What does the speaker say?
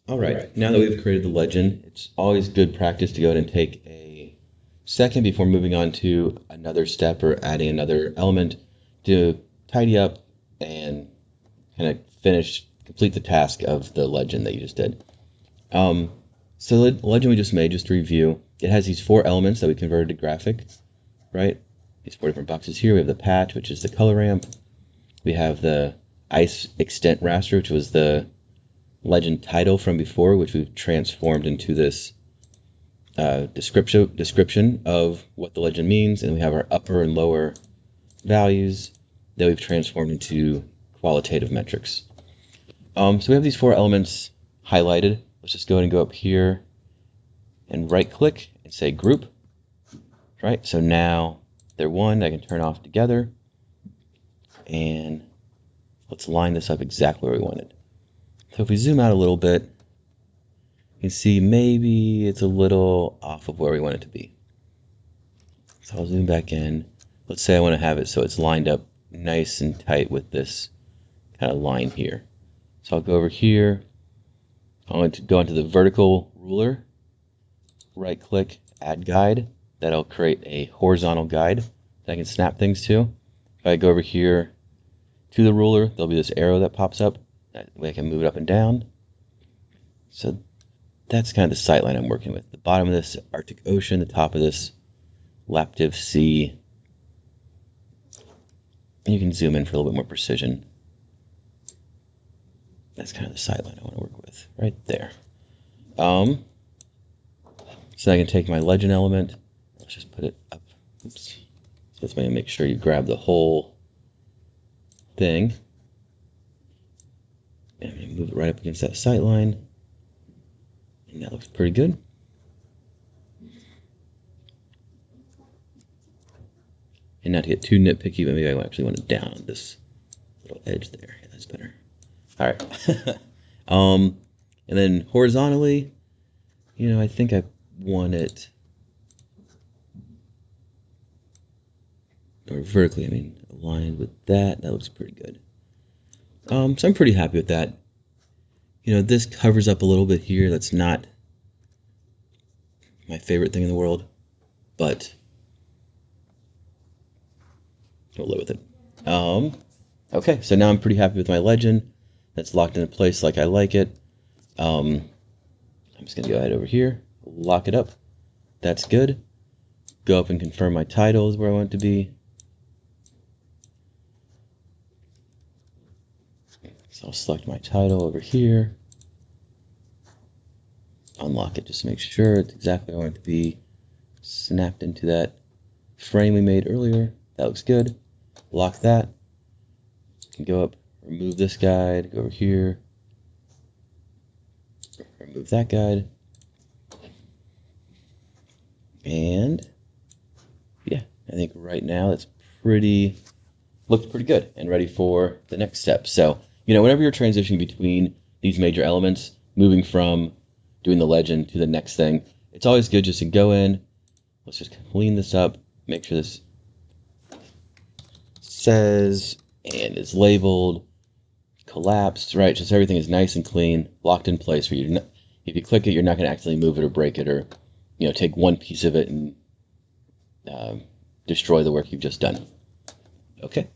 All right, now that we've created the legend, it's always good practice to go ahead and take a second before moving on to another step or adding another element to tidy up and kind of complete the task of the legend that you just did. Um, so the legend we just made, just to review, it has these four elements that we converted to graphic, right? These four different boxes here. We have the patch, which is the color ramp. We have the ice extent raster, which was the legend title from before, which we've transformed into this description of what the legend means, and we have our upper and lower values that we've transformed into qualitative metrics. So we have these four elements highlighted. Let's just go ahead and go up here and right click and say group. Right, so now they're one. I can turn off together, and let's line this up exactly where we want it. So if we zoom out a little bit, you can see maybe it's a little off of where we want it to be. So I'll zoom back in. Let's say I want to have it so it's lined up nice and tight with this kind of line here. So I'll go over here. I'm going to go into the vertical ruler, right click, add guide. That'll create a horizontal guide that I can snap things to. If I go over here to the ruler, there'll be this arrow that pops up. That way I can move it up and down. So that's kind of the sight line I'm working with. The bottom of this Arctic Ocean, the top of this Laptive Sea. And you can zoom in for a little bit more precision. That's kind of the sight line I want to work with, right there. So I can take my legend element. Let's just put it up. Oops. So that's going to make sure you grab the whole thing. And I'm going to move it right up against that sight line. And that looks pretty good. And not to get too nitpicky, but maybe I actually want it down on this little edge there. Yeah, that's better. All right. And then horizontally, I think I want it, or vertically, aligned with that. That looks pretty good. So I'm pretty happy with that. This covers up a little bit here. That's not my favorite thing in the world, but we'll live with it. Okay, so now I'm pretty happy with my legend. That's locked into place like I like it. I'm just going to go ahead over here, lock it up. That's good. Go up and confirm my title is where I want it to be. So I'll select my title over here. Unlock it just to make sure it's exactly where I want it to be. Snapped into that frame we made earlier. That looks good. Lock that. Can go up, remove this guide, go over here, remove that guide. And yeah, I think right now it's looks pretty good and ready for the next step. So, whenever you're transitioning between these major elements, moving from doing the legend to the next thing, it's always good just to go in. Let's just clean this up, make sure this says and is labeled, collapsed, right? Just everything is nice and clean, locked in place for you. If you click it, you're not going to accidentally move it or break it or, take one piece of it and destroy the work you've just done. Okay.